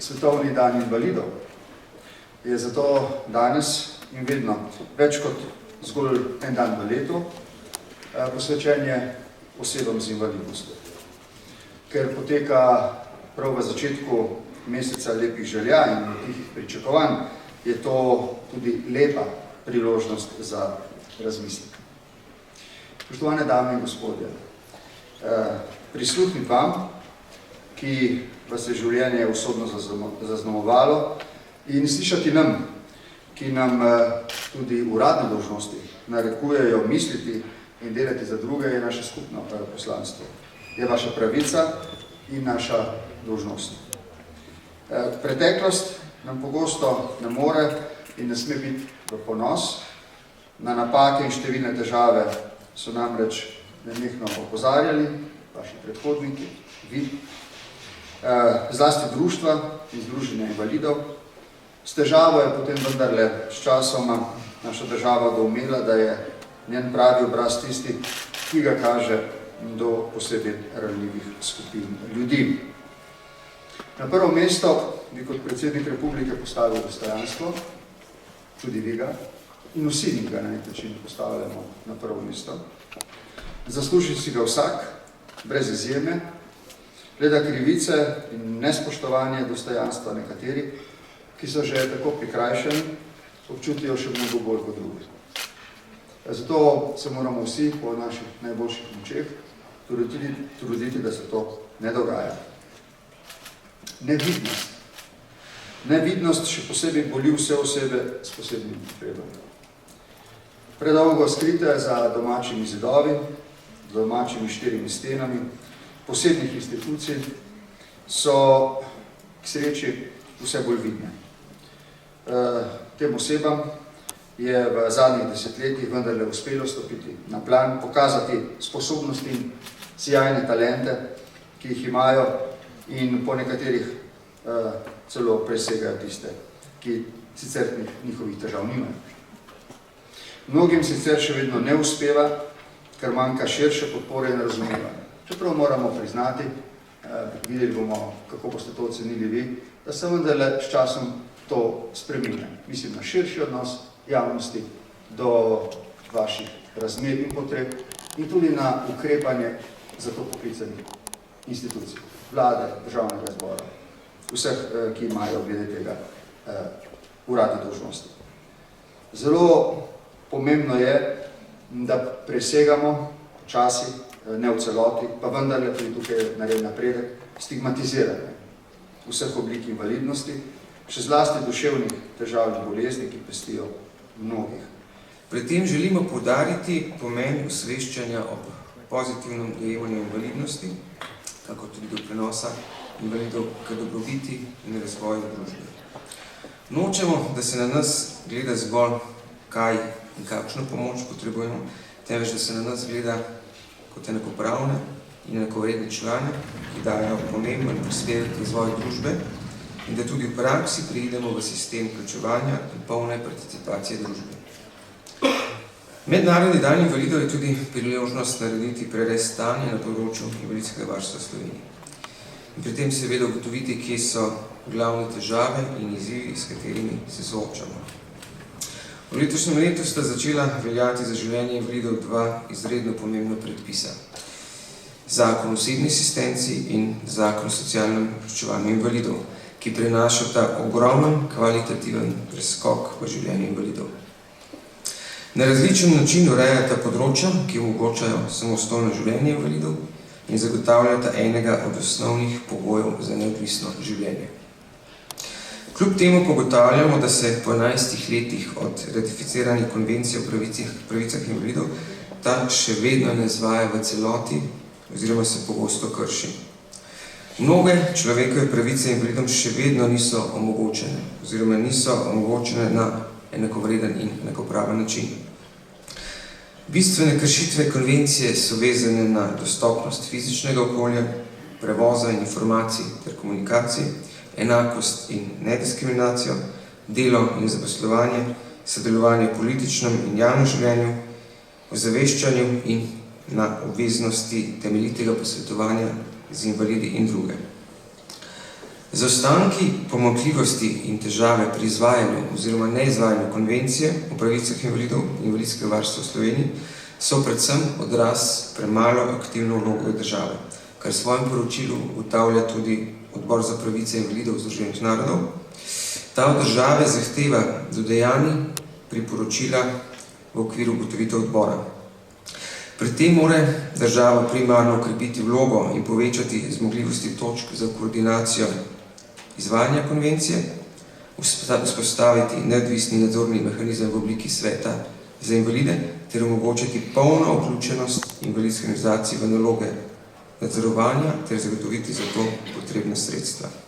Svetovni dan invalidov je zato danes in vedno več kot zgolj en dan v letu posvečenje osebam z invalidnostjo. Ker poteka prav v začetku meseca lepih želja in tihih pričakovanj, je to tudi lepa priložnost za razmislek. Spoštovane dame in gospodje, prisluhniti vam, ki vas je življenje usodno zaznamovalo, in slišati nam, ki nam tudi uradne dolžnosti narekujejo misliti in delati za druge, je naše skupno poslanstvo. Je vaša pravica in naša dolžnost. Preteklost nam pogosto ne more in ne sme biti v ponos. Na napake in številne težave so namreč nenehno opozarjali vaši predhodniki, vi, zlasti društva in združenja invalidov. S težavo je potem vendarle s časoma naša država doumela, da je njen pravi obraz tisti, ki ga kaže do posebej ranljivih skupin ljudi. Na prvo mesto bi kot predsednik republike postavil dostojanstvo, tudi vi ga, in vsi mi ga na nek način postavljamo na prvo mesto. Zasluži si ga vsak, brez izjeme, gleda krivice in nespoštovanje dostojanstva nekateri, ki so že tako prikrajšani, občutijo še mnogo bolj kot drugi. Zato se moramo vsi po naših najboljših močeh truditi, da se to ne dogaja. Nevidnost. Nevidnost še posebej boli vse osebe s posebnimi potrebami. Predolgo skrite za domačimi zidovi, domačimi štirimi stenami, posebnih institucij, so k sreči vse bolj vidne. Tem osebam je v zadnjih desetletjih vendarle uspelo stopiti na plan, pokazati sposobnosti in sijajne talente, ki jih imajo in po nekaterih celo presegajo tiste, ki sicer njihovih težav nimajo. Mnogim sicer še vedno ne uspeva, ker manjka širše podpore in razumevanja. Čeprav moramo priznati, videli bomo, kako boste to ocenili vi, da se vendarle s časom to spreminja. Mislim na širši odnos javnosti do vaših razmer in potreb in tudi na ukrepanje za to poklicanih institucij, vlade, državnega zbora, vseh, ki imajo glede tega uradne dolžnosti. Zelo pomembno je, da presegamo časi, ne v celoti, pa vendarle tudi tukaj nared napredek, stigmatiziranje vseh oblik invalidnosti, še zlasti duševnih težav in bolezni, ki pestijo mnogih. Pri tem želimo poudariti pomen osveščanja o pozitivnem dojemanju invalidnosti, kako tudi do prenosa invalidov k dobrobiti in razvoju družbe. Nočemo, da se na nas gleda zgolj, kaj in kakšno pomoč potrebujemo, temveč da se na nas gleda kot enakopravne in enakovredne člane, ki dajo pomemben prispevek k razvoju družbe in da tudi v praksi preidemo v sistem vključevanja in polne participacije družbe. Mednarodni dan invalidov je tudi priložnost narediti prerez stanja na področju invalidskega varstva v Sloveniji. In pri tem seveda ugotoviti, kje so glavne težave in izzivi, s katerimi se soočamo. V letošnjem letu sta začela veljati za življenje invalidov dva izredno pomembna predpisa. Zakon o osebni asistenci in Zakon o socialnem vključevanju invalidov, ki prinašata ogromen kvalitativen preskok v življenju invalidov. Na različen način urejata področja, ki omogočajo samostojno življenje invalidov in zagotavljata enega od osnovnih pogojev za neodvisno življenje. Kljub temu ugotavljamo, da se po 11 letih od ratificiranja konvencije o pravicah invalidov ta še vedno ne izvaja v celoti oziroma se pogosto krši. Mnoge človekove pravice invalidom še vedno niso omogočene oziroma niso omogočene na enakovreden in enakopraven način. Bistvene kršitve konvencije so vezane na dostopnost fizičnega okolja, prevoza in informacij ter komunikacij, enakost in nediskriminacijo, delo in zaposlovanje, sodelovanje v političnem in javnem življenju, ozaveščanju in na obveznosti temeljitega posvetovanja z invalidi in druge. Zaostanki, pomanjkljivosti in težave pri izvajanju oziroma neizvajanju konvencije o pravicah invalidov in invalidskega varstva v Sloveniji so predvsem odraz premalo aktivno vlogo države, kar v svojem poročilu ugotavlja tudi Odbor za pravice invalidov Združenih narodov. Ta od države zahteva dodejanji priporočila v okviru ugotovitev odbora. Pri tem mora država primarno okrepiti vlogo in povečati zmogljivosti točk za koordinacijo izvajanja konvencije, vzpostaviti neodvisni nadzorni mehanizem v obliki sveta za invalide ter omogočiti polno vključenost invalidskih organizacij v naloge nadzorovanja ter zagotoviti za to potrebna sredstva.